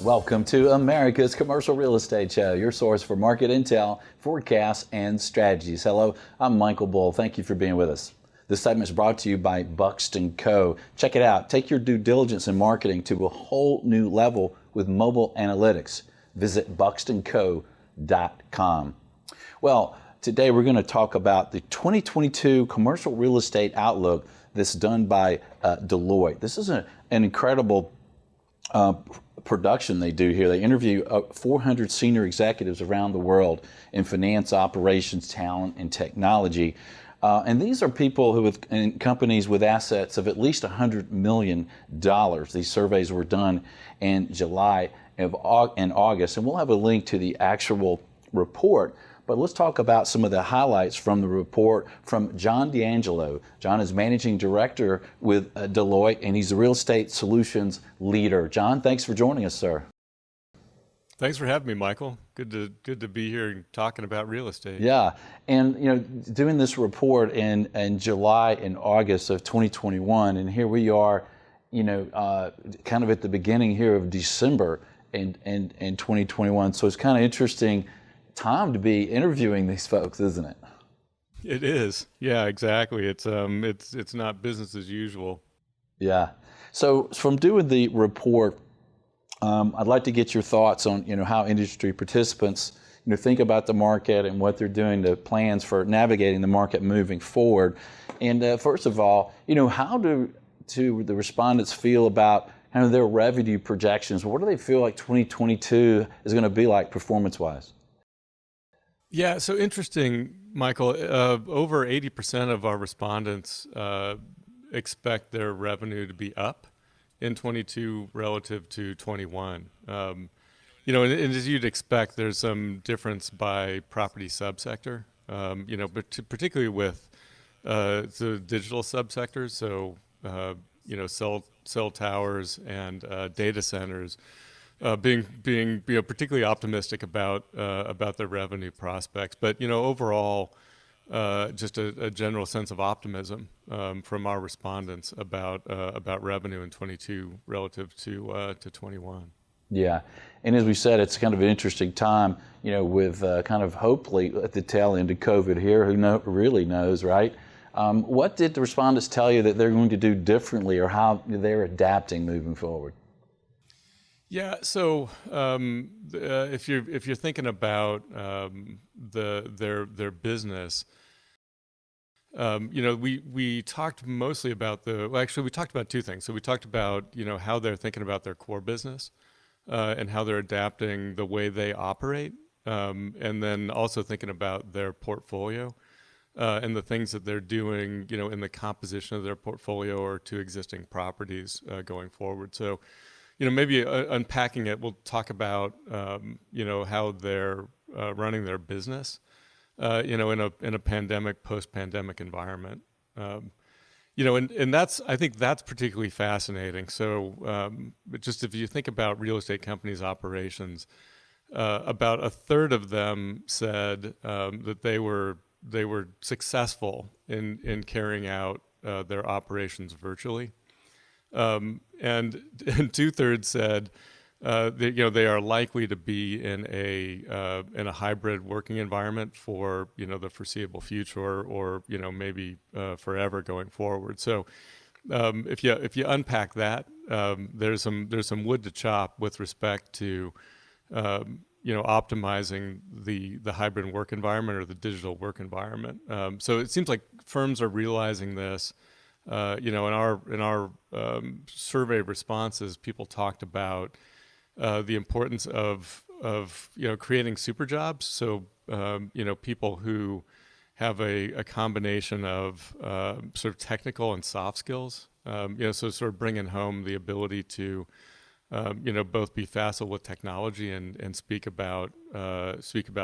Welcome to America's Commercial Real Estate Show, your source for market intel, forecasts, and strategies. Hello, I'm Michael Bull. Thank you for being with us. This segment is brought to you by Buxton Co. Check it out. Take your due diligence in marketing to a whole new level with mobile analytics. Visit buxtonco.com. Well, today we're going to talk about the 2022 commercial real estate outlook that's done by Deloitte. This is an incredible production they do here. They interview 400 senior executives around the world in finance, operations, talent, and technology. And these are people who in companies with assets of at least $100 million. These surveys were done in July and August, and we'll have a link to the actual report. But let's talk about some of the highlights from the report from John D'Angelo. John is Managing Director with Deloitte, and he's the Real Estate Solutions Leader. John, thanks for joining us, sir. Thanks for having me, Michael. Good to be here talking about real estate. Yeah, and doing this report in July and August of 2021, and here we are, kind of at the beginning here of December in 2021. So it's kind of interesting time to be interviewing these folks, isn't it? It is. Yeah, exactly. It's not business as usual. Yeah. So from doing the report, I'd like to get your thoughts on how industry participants think about the market and what they're doing, the plans for navigating the market moving forward. And first of all, how do the respondents feel about kind of their revenue projections? What do they feel like 2022 is going to be like performance-wise? Yeah, so interesting, Michael. Over 80% of our respondents expect their revenue to be up in 22 relative to 21. And as you'd expect, there's some difference by property subsector. But particularly with the digital subsectors, so cell towers and data centers. Being particularly optimistic about their revenue prospects, but overall, just a general sense of optimism from our respondents about revenue in 22 relative to 21. Yeah, and as we said, it's kind of an interesting time, with kind of hopefully at the tail end of COVID here. Who really knows, right? What did the respondents tell you that they're going to do differently, or how they're adapting moving forward? Yeah, so if you're thinking about their business, we talked mostly about we talked about two things. So we talked about how they're thinking about their core business and how they're adapting the way they operate, and then also thinking about their portfolio and the things that they're doing, in the composition of their portfolio or to existing properties going forward. So. Maybe unpacking it, we'll talk about, how they're running their business, in a pandemic, post-pandemic environment. And I think that's particularly fascinating. So just if you think about real estate companies' operations, about a third of them said that they were successful in carrying out their operations virtually. And 2/3 said that they are likely to be in a hybrid working environment for the foreseeable future, or maybe forever going forward. So if you unpack that, there's some wood to chop with respect to optimizing the hybrid work environment or the digital work environment. So it seems like firms are realizing this. In our survey responses, people talked about the importance of creating super jobs. So people who have a combination of sort of technical and soft skills. So sort of bringing home the ability to both be facile with technology and speak about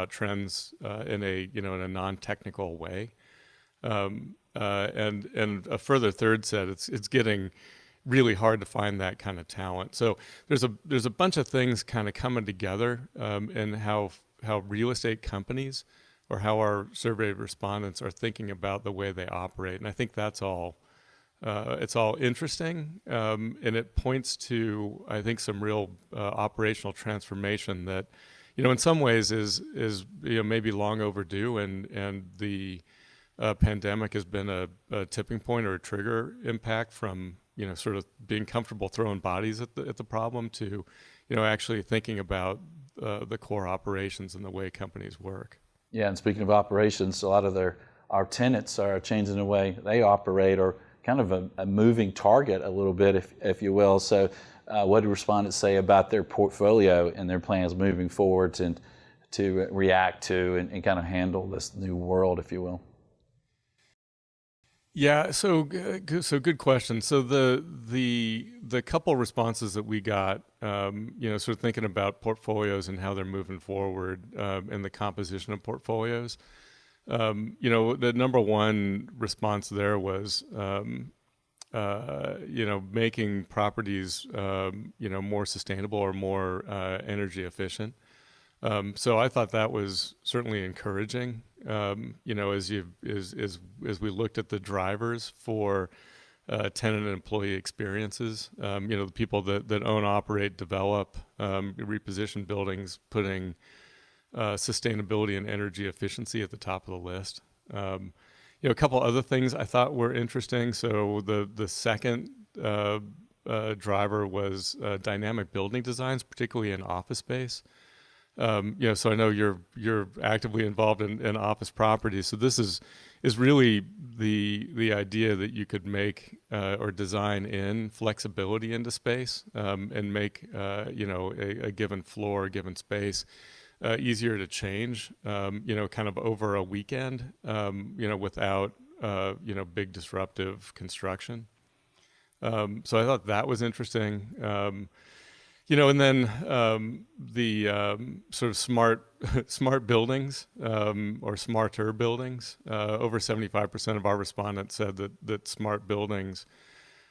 trends in a non-technical way. And a further third said it's getting really hard to find that kind of talent. So there's a bunch of things kind of coming together in how real estate companies or how our survey respondents are thinking about the way they operate. And I think that's all It's all interesting, and it points to, I think, some real operational transformation that, in some ways is maybe long overdue, and the pandemic has been a tipping point or a trigger impact from sort of being comfortable throwing bodies at the problem to actually thinking about the core operations and the way companies work. Yeah, and speaking of operations, a lot of our tenants are changing the way they operate, or kind of a moving target a little bit, if you will. So what do respondents say about their portfolio and their plans moving forward and to react to and kind of handle this new world, if you will? Yeah, so good question. So the couple responses that we got, sort of thinking about portfolios and how they're moving forward, and the composition of portfolios. The number one response there was, making properties, more sustainable or more energy efficient. So I thought that was certainly encouraging. As we looked at the drivers for tenant and employee experiences, the people that own, operate, develop, reposition buildings, putting sustainability and energy efficiency at the top of the list. A couple other things I thought were interesting. So the second driver was dynamic building designs, particularly in office space. So I know you're actively involved in office properties. So this is really the idea that you could make or design in flexibility into space, and make a given floor, a given space easier to change, kind of over a weekend, without big disruptive construction. So I thought that was interesting. And then the sort of smart buildings, or smarter buildings. Over 75% of our respondents said that smart buildings,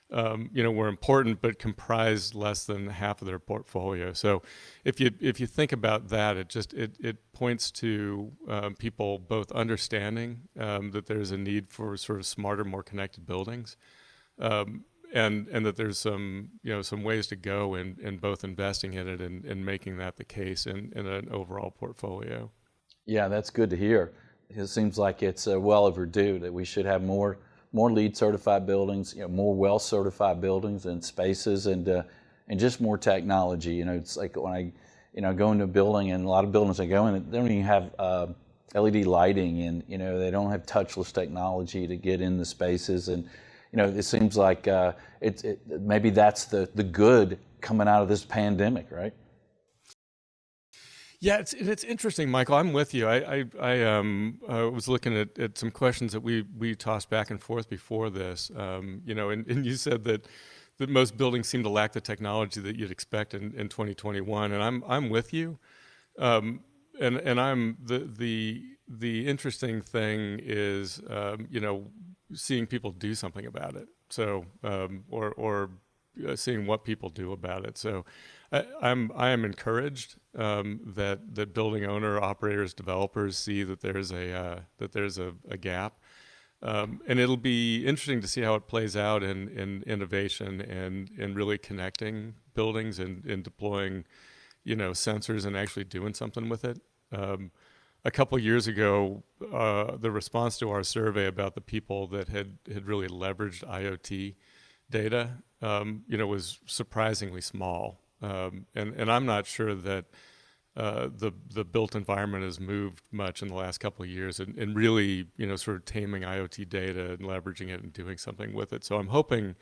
were important, but comprised less than half of their portfolio. So if you think about that, it points to people both understanding that there's a need for sort of smarter, more connected buildings. And that there's some ways to go in both investing in it and making that the case in an overall portfolio. Yeah, that's good to hear. It seems like it's well overdue that we should have more LEED certified buildings, more WELL certified buildings and spaces, and just more technology. It's like when I go into a building, and a lot of buildings I go in, they don't even have LED lighting, and they don't have touchless technology to get in the spaces. And it seems like maybe that's the good coming out of this pandemic, right? Yeah, it's interesting, Michael. I'm with you. I was looking at some questions that we tossed back and forth before this. And you said that most buildings seem to lack the technology that you'd expect in 2021, and I'm with you. And I'm the interesting thing is seeing people do something about it. So or seeing what people do about it. So I am encouraged that building owner, operators, developers see that there's a gap, and it'll be interesting to see how it plays out in innovation and really connecting buildings and deploying sensors and actually doing something with it. A couple years ago, the response to our survey about the people that had really leveraged IoT data, was surprisingly small. And I'm not sure that the built environment has moved much in the last couple of years, and really, sort of taming IoT data and leveraging it and doing something with it. So I'm hoping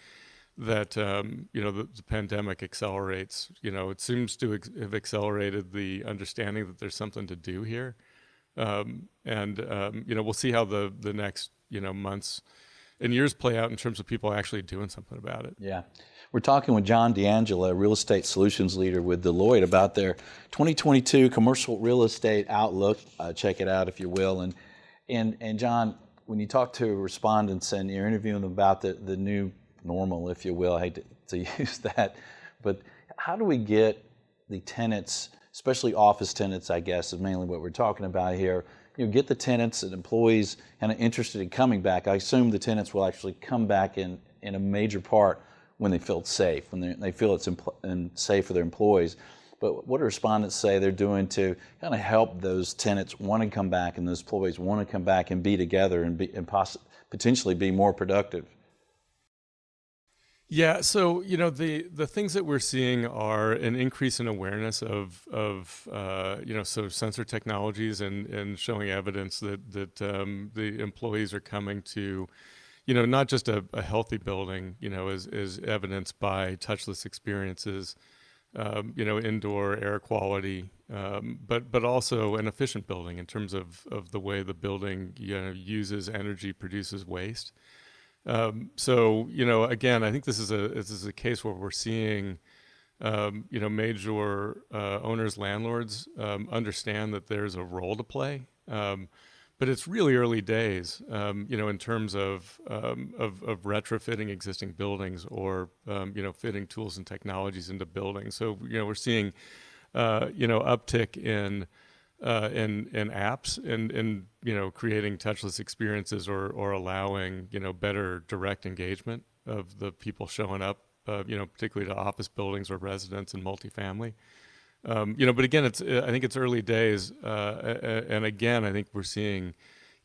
that the pandemic accelerates. It seems to have accelerated the understanding that there's something to do here. We'll see how the next months and years play out in terms of people actually doing something about it. Yeah. We're talking with John D'Angelo, Real Estate Solutions Leader with Deloitte, about their 2022 Commercial Real Estate Outlook. Check it out if you will. And John, when you talk to respondents and you're interviewing them about the new normal, if you will, I hate to use that, but how do we get the tenants, especially office tenants, I guess, is mainly what we're talking about here, get the tenants and employees kind of interested in coming back? I assume the tenants will actually come back and in a major part when they feel safe, when they feel it's safe for their employees. But what do respondents say they're doing to kind of help those tenants want to come back and those employees want to come back and be together and potentially be more productive? Yeah, so the things that we're seeing are an increase in awareness of so sensor technologies and showing evidence that the employees are coming to not just a healthy building, is evidenced by touchless experiences, indoor air quality, but also an efficient building in terms of the way the building uses energy, produces waste. So again, I think this is a case where we're seeing major owners, landlords understand that there's a role to play. But it's really early days, in terms of retrofitting existing buildings or fitting tools and technologies into buildings. So we're seeing uptick in apps and creating touchless experiences or allowing better direct engagement of the people showing up, particularly to office buildings or residents and multifamily. But again, I think it's early days, and again, I think we're seeing,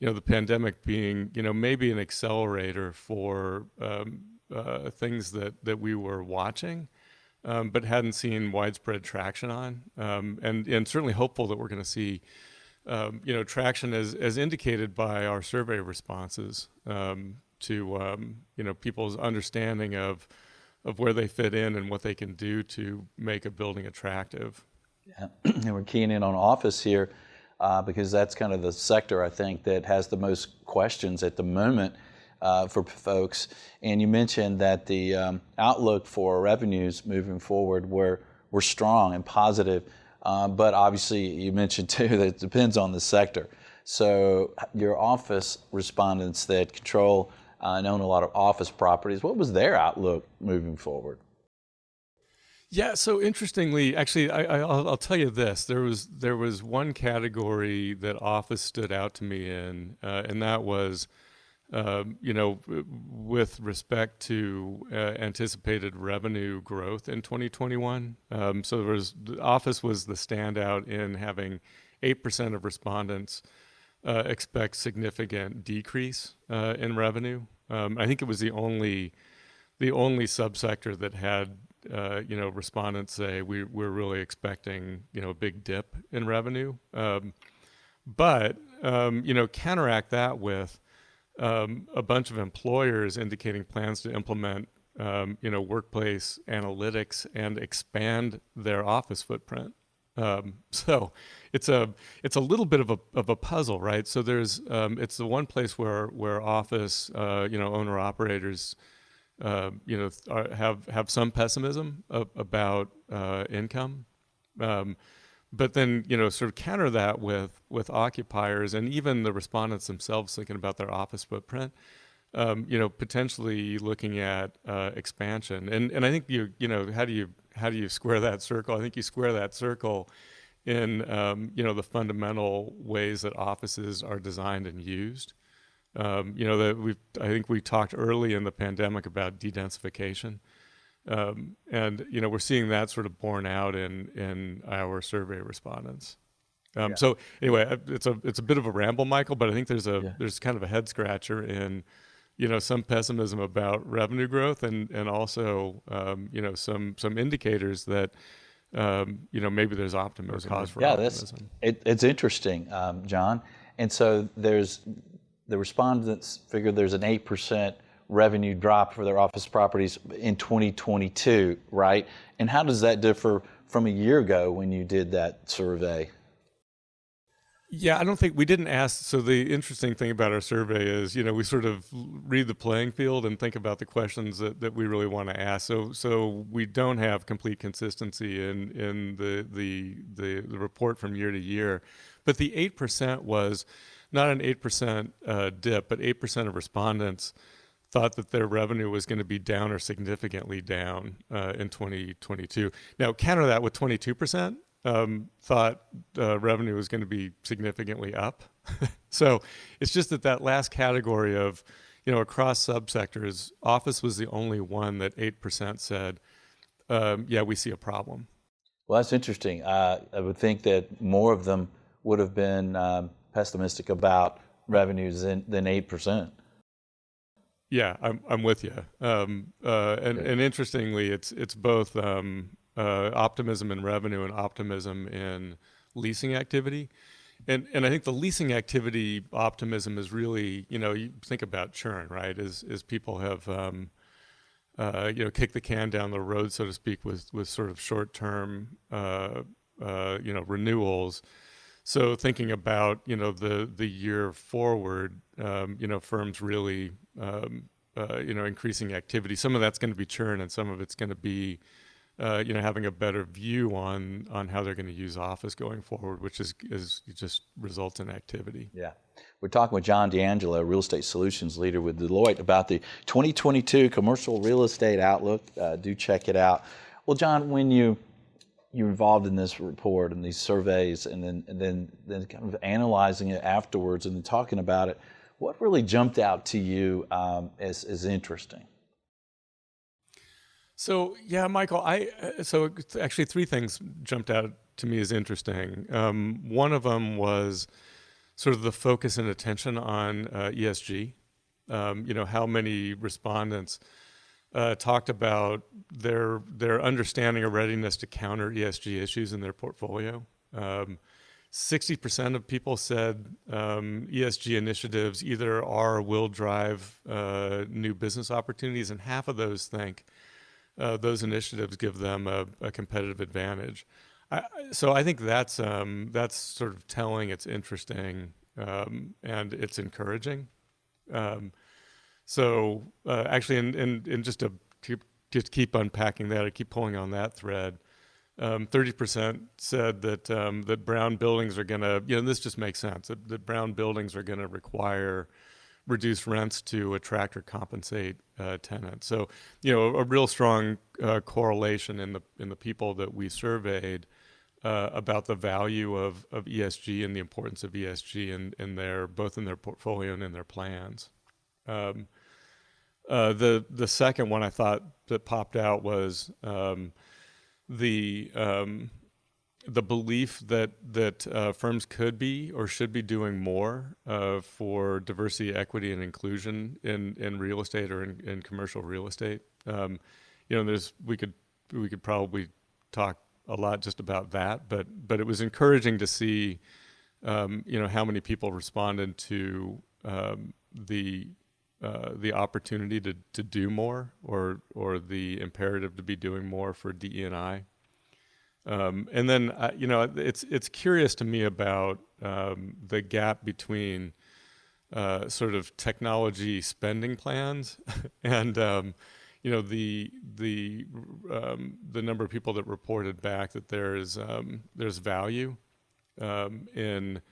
the pandemic being, maybe an accelerator for things that we were watching, but hadn't seen widespread traction on, and certainly hopeful that we're going to see, traction as indicated by our survey responses to people's understanding of where they fit in and what they can do to make a building attractive. Yeah. And we're keying in on office here because that's kind of the sector, I think, that has the most questions at the moment for folks. And you mentioned that the outlook for revenues moving forward were strong and positive, but obviously you mentioned too that it depends on the sector. So your office respondents that control and own a lot of office properties, what was their outlook moving forward? Yeah, so interestingly, actually, I'll tell you this. There was one category that office stood out to me in, and that was, with respect to anticipated revenue growth in 2021. So the office was the standout in having 8% of respondents expect significant decrease in revenue. I think it was the only subsector that had respondents say we're really expecting a big dip in revenue, but counteract that with a bunch of employers indicating plans to implement workplace analytics and expand their office footprint. So it's a little bit of a puzzle, right? So there's it's the one place where office owner operators have some pessimism about income, but then sort of counter that with occupiers and even the respondents themselves thinking about their office footprint, potentially looking at expansion. And I think how do you square that circle? I think you square that circle in the fundamental ways that offices are designed and used. I think we talked early in the pandemic about dedensification, and we're seeing that sort of borne out in our survey respondents. Yeah. So anyway, it's a bit of a ramble, Michael, but I think there's kind of a head scratcher in some pessimism about revenue growth and also some indicators that maybe there's optimism, cause for optimism. It's interesting, John, and so the respondents figure there's an 8% revenue drop for their office properties in 2022, right? And how does that differ from a year ago when you did that survey? Yeah, I don't think we didn't ask. So the interesting thing about our survey is, we sort of read the playing field and think about the questions that we really want to ask. So we don't have complete consistency in the report from year to year. But the 8% was not an 8% dip, but 8% of respondents thought that their revenue was going to be down or significantly down in 2022. Now, counter that with 22%. Thought revenue was going to be significantly up. So it's just that last category of, across subsectors, office was the only one that 8% said, yeah, we see a problem. Well, that's interesting. I would think that more of them would have been pessimistic about revenues than 8%. Yeah, I'm with you. And interestingly, it's both optimism in revenue and optimism in leasing activity. And I think the leasing activity optimism is really, you think about churn, right? As people have kicked the can down the road, so to speak, with sort of short term renewals. So thinking about the year forward, firms really increasing activity. Some of that's going to be churn, and some of it's going to be having a better view on how they're going to use office going forward, which is just results in activity. Yeah. We're talking with John D'Angelo, Real Estate Solutions Leader with Deloitte, about the 2022 Commercial Real Estate Outlook. Do check it out. Well, John, when you're involved in this report and these surveys, and then kind of analyzing it afterwards and then talking about it, what really jumped out to you as interesting? So yeah, Michael, so actually three things jumped out to me as interesting. One of them was sort of the focus and attention on ESG. How many respondents talked about their understanding or readiness to counter ESG issues in their portfolio. 60% of people said ESG initiatives either are or will drive new business opportunities, and half of those think those initiatives give them a competitive advantage. So I think that's sort of telling. It's interesting, and it's encouraging. Actually, and just to keep unpacking that, I keep pulling on that thread. 30% said that brown buildings are going to, this just makes sense, that brown buildings are going to require reduce rents to attract or compensate tenants. So, a real strong correlation in the people that we surveyed about the value of ESG and the importance of ESG in their both in their portfolio and in their plans. The second one I thought that popped out was the belief that firms could be or should be doing more for diversity, equity, and inclusion in real estate or in commercial real estate. We could probably talk a lot just about that, but it was encouraging to see how many people responded to the opportunity to do more or the imperative to be doing more for DE&I. And then, it's curious to me about the gap between sort of technology spending plans and the number of people that reported back that there's value in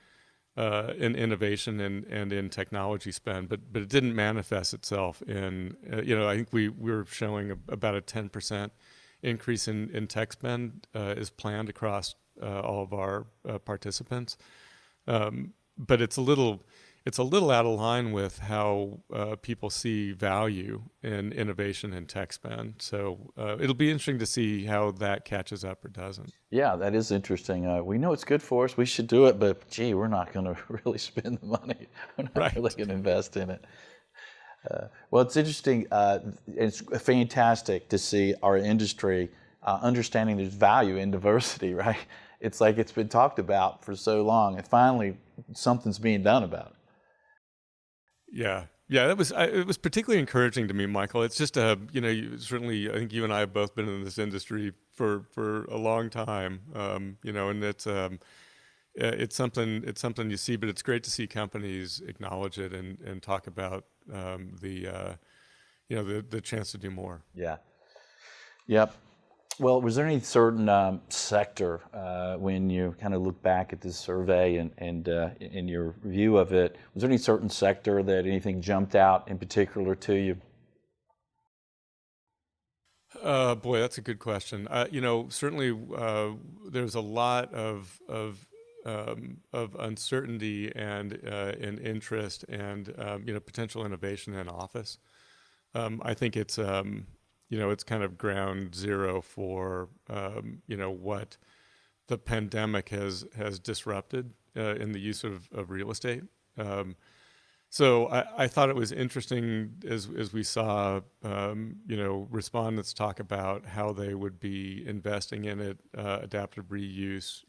innovation and in technology spend, but it didn't manifest itself in I think we were showing about a 10% increase in tech spend is planned across all of our participants, but it's a little out of line with how people see value in innovation and tech spend. So it'll be interesting to see how that catches up or doesn't. Yeah, that is interesting. We know it's good for us. We should do it, but gee, we're not going to really spend the money. We're not Right. really going to invest in it. Well, it's interesting. It's fantastic to see our industry understanding there's value in diversity, right? It's like it's been talked about for so long, and finally something's being done about it. Yeah. It was particularly encouraging to me, Michael. It's just certainly I think you and I have both been in this industry for a long time, and it's something you see, but it's great to see companies acknowledge it and talk about the chance to do more. Yeah. Yep. Well, was there any certain sector when you kind of look back at this survey and in your review of it, was there any certain sector that anything jumped out in particular to you? Boy, that's a good question. Certainly there's a lot of of uncertainty and interest and potential innovation in office. I think it's it's kind of ground zero for what the pandemic has disrupted in the use of real estate. So I thought it was interesting as we saw, respondents talk about how they would be investing in it, adaptive reuse,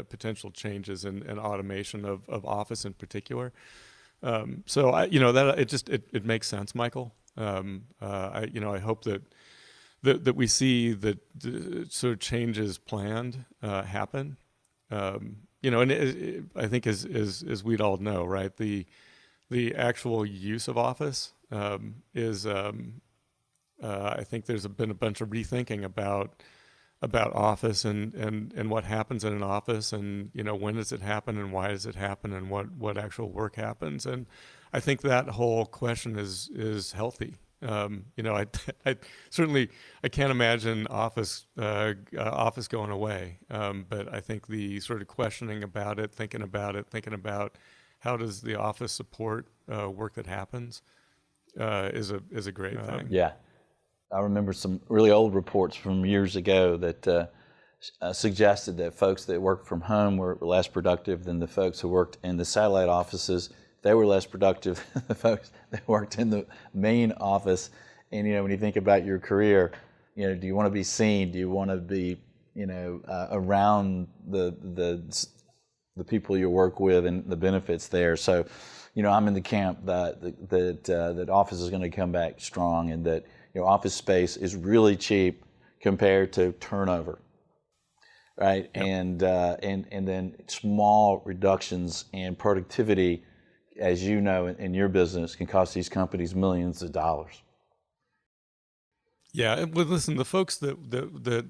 potential changes and automation of office in particular. So it makes sense, Michael. I hope that we see the sort of changes planned happen. And I think as we'd all know, right, the actual use of office is I think there's been a bunch of rethinking about office and what happens in an office, and when does it happen and why does it happen and what actual work happens. And I think that whole question is healthy. I certainly I can't imagine office going away. But I think the sort of questioning about it, thinking about how does the office support work that happens, is a great thing. Yeah, I remember some really old reports from years ago that suggested that folks that worked from home were less productive than the folks who worked in the satellite offices. They were less productive than the folks that worked in the main office. And, when you think about your career, do you want to be seen? Do you want to be, around the people you work with and the benefits there? So, I'm in the camp that office is going to come back strong, and that, office space is really cheap compared to turnover. Right. Yep. And then small reductions in productivity, as you know, in your business, can cost these companies millions of dollars. Yeah, well, listen, the folks that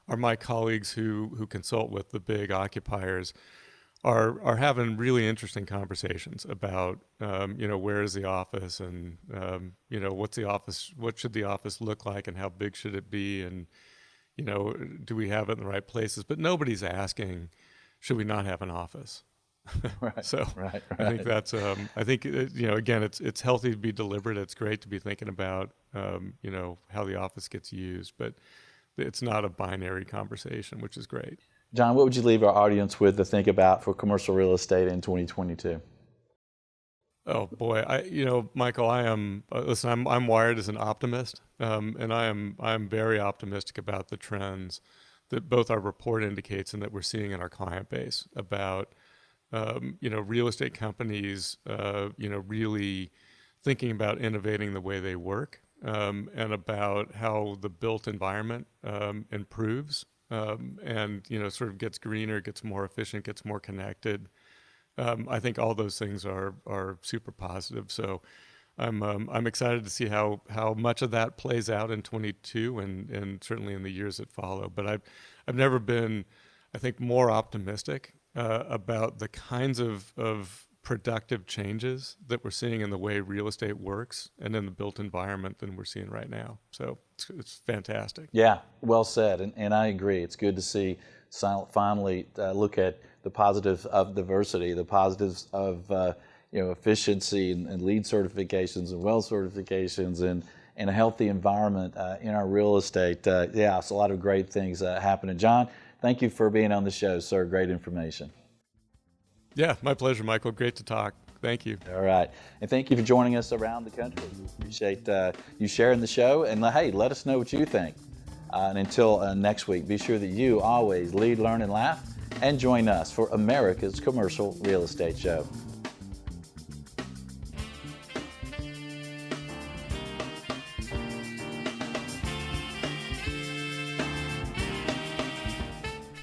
are my colleagues who consult with the big occupiers are having really interesting conversations about where is the office, and what's the office, what should the office look like, and how big should it be, and do we have it in the right places? But nobody's asking, should we not have an office? Right. So right. I think that's again, it's healthy to be deliberate. It's great to be thinking about how the office gets used, but it's not a binary conversation, which is great. John, what would you leave our audience with to think about for commercial real estate in 2022? Oh boy, Michael, I am. Listen, I'm wired as an optimist, and I'm very optimistic about the trends that both our report indicates and that we're seeing in our client base about real estate companies, really thinking about innovating the way they work, and about how the built environment improves, and sort of gets greener, gets more efficient, gets more connected. I think all those things are super positive. So I'm excited to see how much of that plays out in 22 and certainly in the years that follow. But I've never been, I think, more optimistic about the kinds of productive changes that we're seeing in the way real estate works and in the built environment than we're seeing right now. So it's fantastic. Yeah, well said. And I agree. It's good to see finally look at the positives of diversity, the positives of efficiency and LEED certifications and WELL certifications and a healthy environment in our real estate. It's a lot of great things happening. John, thank you for being on the show, sir. Great information. Yeah, my pleasure, Michael. Great to talk. Thank you. All right. And thank you for joining us around the country. We appreciate you sharing the show. And hey, let us know what you think. And until next week, be sure that you always lead, learn, and laugh. And join us for America's Commercial Real Estate Show.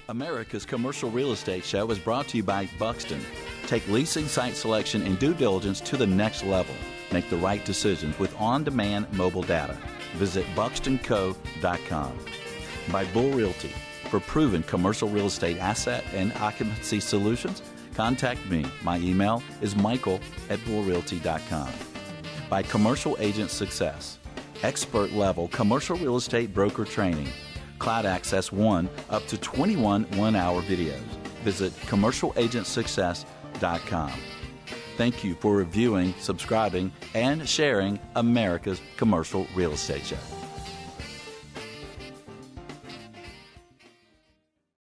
America's Commercial Real Estate Show is brought to you by Buxton. Take leasing, site selection, and due diligence to the next level. Make the right decisions with on-demand mobile data. Visit buxtonco.com. By Bull Realty. For proven commercial real estate asset and occupancy solutions, contact me. My email is michael@bullrealty.com. By Commercial Agent Success. Expert level commercial real estate broker training. Cloud Access One up to 21 one-hour videos. Visit commercialagentsuccess.com. Thank you for reviewing, subscribing, and sharing America's Commercial Real Estate Show.